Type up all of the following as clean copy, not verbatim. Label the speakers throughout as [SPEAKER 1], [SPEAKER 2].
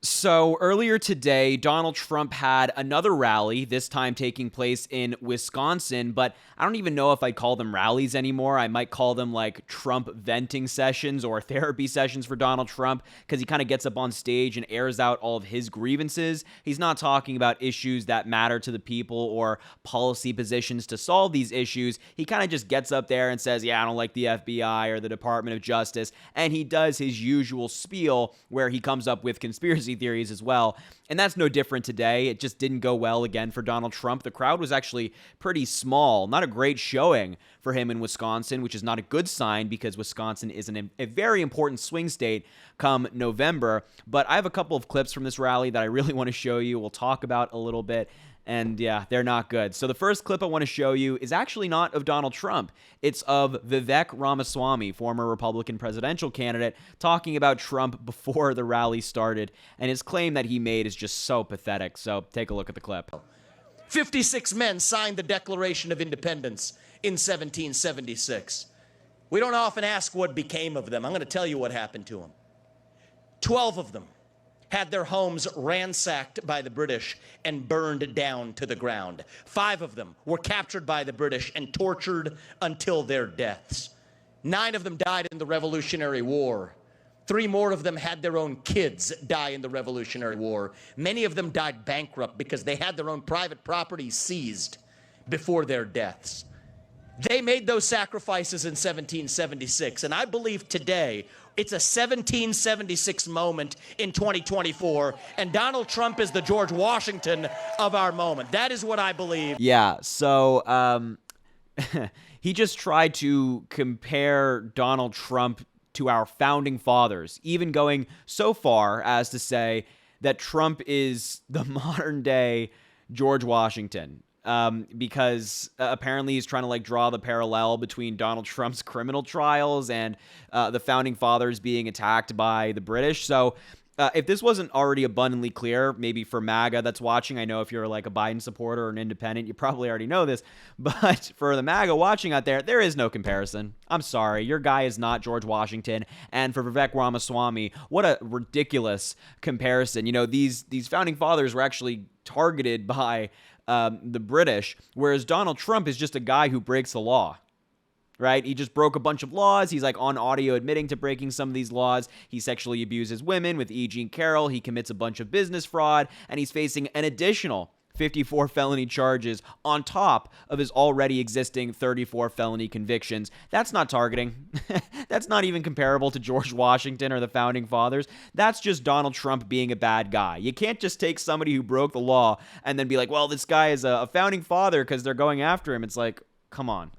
[SPEAKER 1] So earlier today, Donald Trump had another rally, this time taking place in Wisconsin, but I don't even know if I'd call them rallies anymore. I might call them like Trump venting sessions or therapy sessions for Donald Trump, because he kind of gets up on stage and airs out all of his grievances. He's not talking about issues that matter to the people or policy positions to solve these issues. He kind of just gets up there and says, yeah, I don't like the FBI or the Department of Justice, and he does his usual spiel where he comes up with conspiracy theories as well. And that's no different today. It just didn't go well again for Donald Trump. The crowd was actually pretty small. Not a great showing for him in Wisconsin, which is not a good sign because Wisconsin is a very important swing state come November. But I have a couple of clips from this rally that I really want to show you. We'll talk about a little bit. And yeah, they're not good. So the first clip I want to show you is actually not of Donald Trump. It's of Vivek Ramaswamy, former Republican presidential candidate, talking about Trump before the rally started. And his claim that he made is just so pathetic. So take a look at the clip.
[SPEAKER 2] 56 men signed the Declaration of Independence in 1776. We don't often ask what became of them. I'm going to tell you what happened to them. 12 of them had their homes ransacked by the British and burned down to the ground. 5 of them were captured by the British and tortured until their deaths. 9 of them died in the Revolutionary War. 3 more of them had their own kids die in the Revolutionary War. Many of them died bankrupt because they had their own private property seized before their deaths. They made those sacrifices in 1776, and I believe today it's a 1776 moment in 2024, and Donald Trump is the George Washington of our moment. That is what I believe.
[SPEAKER 1] Yeah, so he just tried to compare Donald Trump to our founding fathers, even going so far as to say that Trump is the modern day George Washington. Because apparently he's trying to like draw the parallel between Donald Trump's criminal trials and the founding fathers being attacked by the British. So if this wasn't already abundantly clear, maybe for MAGA that's watching, I know if you're like a Biden supporter or an independent, you probably already know this, but for the MAGA watching out there, there is no comparison. I'm sorry, your guy is not George Washington. And for Vivek Ramaswamy, what a ridiculous comparison. You know, these founding fathers were actually targeted by the British, whereas Donald Trump is just a guy who breaks the law, right? He just broke a bunch of laws. He's like on audio admitting to breaking some of these laws. He sexually abuses women with E. Jean Carroll. He commits a bunch of business fraud, and he's facing an additional 54 felony charges on top of his already existing 34 felony convictions. That's not targeting. That's not even comparable to George Washington or the founding fathers. That's just Donald Trump being a bad guy. You can't just take somebody who broke the law and then be like, well, this guy is a founding father because they're going after him. It's like, come on.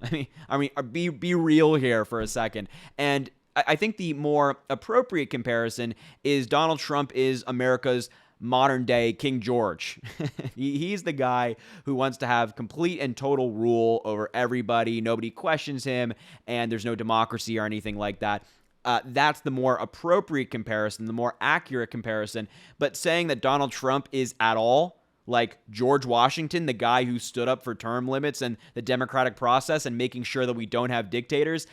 [SPEAKER 1] I mean, be real here for a second. And I think the more appropriate comparison is Donald Trump is America's modern day King George. He's the guy who wants to have complete and total rule over everybody. Nobody questions him, and there's no democracy or anything like that. That's the more appropriate comparison, the more accurate comparison. But saying that Donald Trump is at all like George Washington, the guy who stood up for term limits and the democratic process and making sure that we don't have dictators,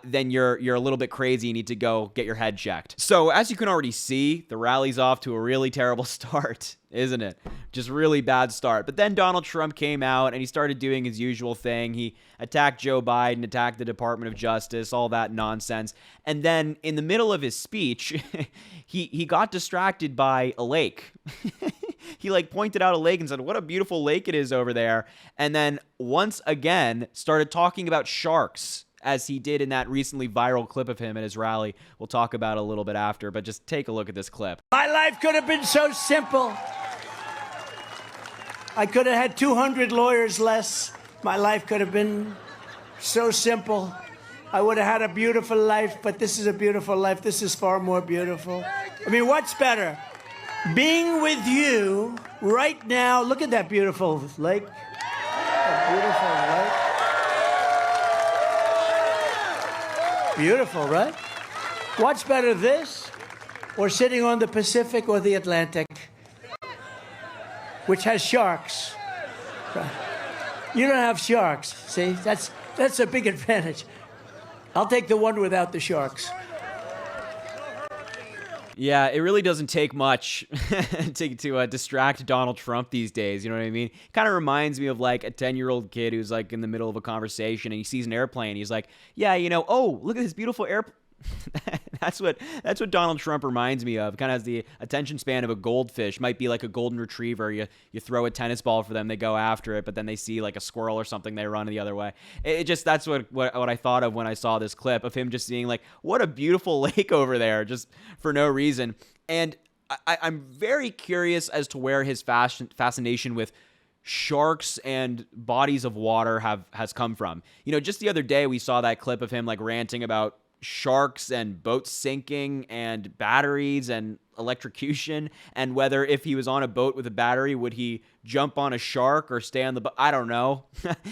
[SPEAKER 1] then you're a little bit crazy. You need to go get your head checked. So as you can already see, the rally's off to a really terrible start, isn't it? Just really bad start. But then Donald Trump came out and he started doing his usual thing. He attacked Joe Biden, attacked the Department of Justice, all that nonsense. And then in the middle of his speech, he got distracted by a lake. He like pointed out a lake and said, what a beautiful lake it is over there. And then once again started talking about sharks, as he did in that recently viral clip of him at his rally. We'll talk about it a little bit after, but just take a look at this clip.
[SPEAKER 3] My life could have been so simple. I could have had 200 lawyers less. My life could have been so simple. I would have had a beautiful life, but this is a beautiful life. This is far more beautiful. I mean, what's better? Being with you right now. Look at that beautiful lake. A beautiful lake. Beautiful, right? What's better, this or sitting on the Pacific or the Atlantic, which has sharks? You don't have sharks. See, that's a big advantage. I'll take the one without the sharks.
[SPEAKER 1] Yeah, it really doesn't take much to distract Donald Trump these days. You know what I mean? Kind of reminds me of like a 10-year-old kid who's like in the middle of a conversation and he sees an airplane. He's like, yeah, oh, look at this beautiful airplane. That's what Donald Trump reminds me of. Kind of has the attention span of a goldfish. Might be like a golden retriever. You throw a tennis ball for them, they go after it, but then they see like a squirrel or something, they run the other way. It just, that's what I thought of when I saw this clip of him just seeing like, what a beautiful lake over there, just for no reason. And I'm very curious as to where his fascination with sharks and bodies of water has come from. Just the other day we saw that clip of him like ranting about sharks and boats sinking and batteries and electrocution, and whether if he was on a boat with a battery, would he jump on a shark or stay on the boat? I don't know.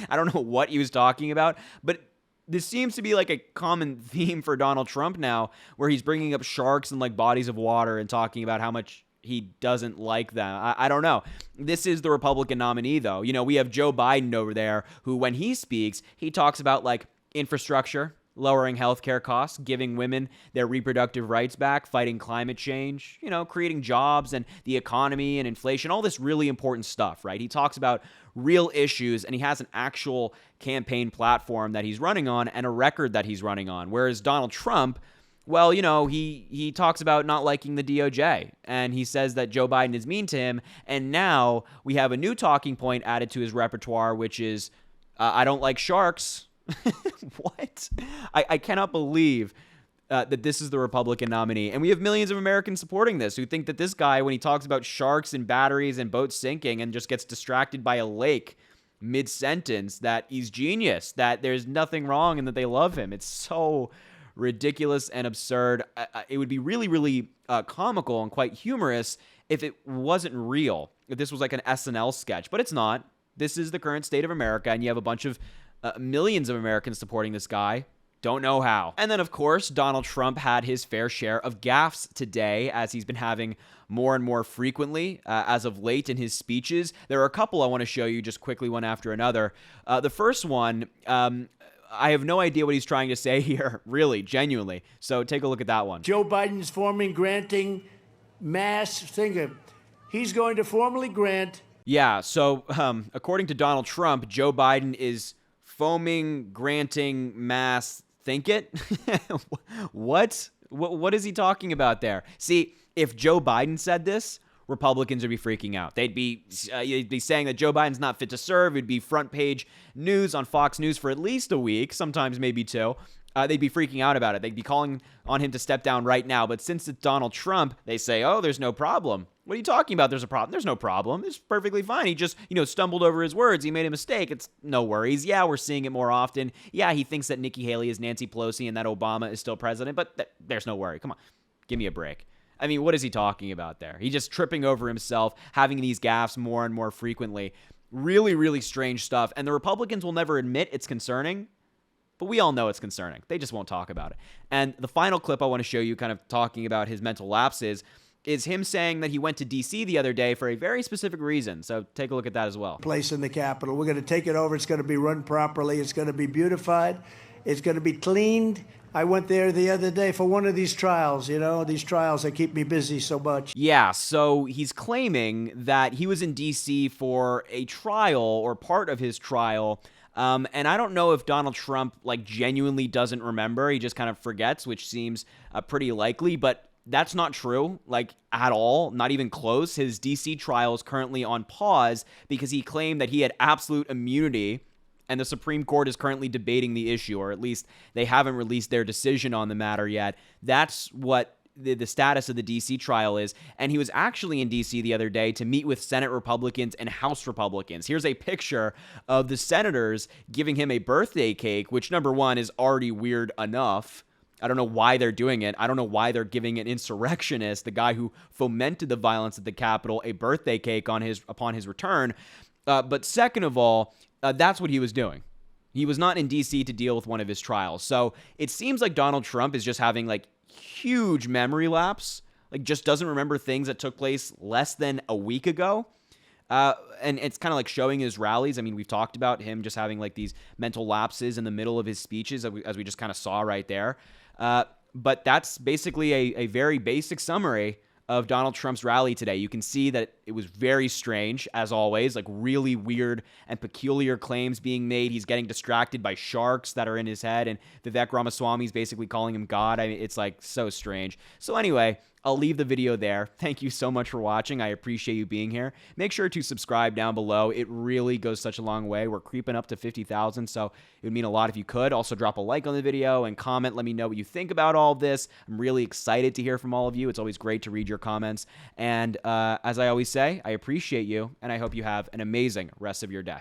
[SPEAKER 1] I don't know what he was talking about, but this seems to be like a common theme for Donald Trump now, where he's bringing up sharks and like bodies of water and talking about how much he doesn't like them. I don't know. This is the Republican nominee, though. We have Joe Biden over there, who when he speaks, he talks about like infrastructure, lowering healthcare costs, giving women their reproductive rights back, fighting climate change, creating jobs and the economy and inflation, all this really important stuff, right? He talks about real issues and he has an actual campaign platform that he's running on and a record that he's running on. Whereas Donald Trump, well, he talks about not liking the DOJ and he says that Joe Biden is mean to him. And now we have a new talking point added to his repertoire, which is, I don't like sharks. What? I cannot believe that this is the Republican nominee. And we have millions of Americans supporting this who think that this guy, when he talks about sharks and batteries and boats sinking and just gets distracted by a lake mid-sentence, that he's genius, that there's nothing wrong and that they love him. It's so ridiculous and absurd. It would be really, really comical and quite humorous if it wasn't real, if this was like an SNL sketch. But it's not. This is the current state of America, and you have a bunch of millions of Americans supporting this guy. Don't know how. And then, of course, Donald Trump had his fair share of gaffes today, as he's been having more and more frequently as of late in his speeches. There are a couple I want to show you just quickly, one after another. The first one, I have no idea what he's trying to say here, really, genuinely. So take a look at that one.
[SPEAKER 3] Joe Biden's forming granting mass finger. He's going to formally grant.
[SPEAKER 1] Yeah, so according to Donald Trump, Joe Biden is foaming, granting, mass, think it? What? What is he talking about there? See, if Joe Biden said this, Republicans would be freaking out. They'd be saying that Joe Biden's not fit to serve. It'd be front page news on Fox News for at least a week, sometimes maybe two. They'd be freaking out about it. They'd be calling on him to step down right now. But since it's Donald Trump, they say, oh, there's no problem. What are you talking about? There's a problem. There's no problem. It's perfectly fine. He just, stumbled over his words. He made a mistake. It's no worries. Yeah, we're seeing it more often. Yeah, he thinks that Nikki Haley is Nancy Pelosi and that Obama is still president, but there's no worry. Come on. Give me a break. I mean, what is he talking about there? He's just tripping over himself, having these gaffes more and more frequently. Really, really strange stuff. And the Republicans will never admit it's concerning, but we all know it's concerning. They just won't talk about it. And the final clip I want to show you, kind of talking about his mental lapses, is him saying that he went to D.C. the other day for a very specific reason. So take a look at that as well.
[SPEAKER 3] Place in the Capitol. We're going to take it over. It's going to be run properly. It's going to be beautified. It's going to be cleaned. I went there the other day for one of these trials, these trials that keep me busy so much.
[SPEAKER 1] Yeah, so he's claiming that he was in D.C. for a trial or part of his trial. And I don't know if Donald Trump genuinely doesn't remember. He just kind of forgets, which seems pretty likely. But that's not true, at all, not even close. His D.C. trial is currently on pause because he claimed that he had absolute immunity, and the Supreme Court is currently debating the issue, or at least they haven't released their decision on the matter yet. That's what the status of the D.C. trial is, and he was actually in D.C. the other day to meet with Senate Republicans and House Republicans. Here's a picture of the senators giving him a birthday cake, which, number one, is already weird enough. I don't know why they're doing it. I don't know why they're giving an insurrectionist, the guy who fomented the violence at the Capitol, a birthday cake upon his return. But second of all, that's what he was doing. He was not in D.C. to deal with one of his trials. So it seems like Donald Trump is just having huge memory lapse, just doesn't remember things that took place less than a week ago. And it's kind of showing his rallies. I mean, we've talked about him just having these mental lapses in the middle of his speeches, as we just kind of saw right there. But that's basically a very basic summary of Donald Trump's rally today. You can see that it was very strange, as always, like really weird and peculiar claims being made. He's getting distracted by sharks that are in his head, and Vivek Ramaswamy's basically calling him God. I mean, it's like so strange. So anyway, I'll leave the video there. Thank you so much for watching. I appreciate you being here. Make sure to subscribe down below. It really goes such a long way. We're creeping up to 50,000, so it would mean a lot if you could. Also, drop a like on the video and comment. Let me know what you think about all of this. I'm really excited to hear from all of you. It's always great to read your comments. And as I always say, I appreciate you, and I hope you have an amazing rest of your day.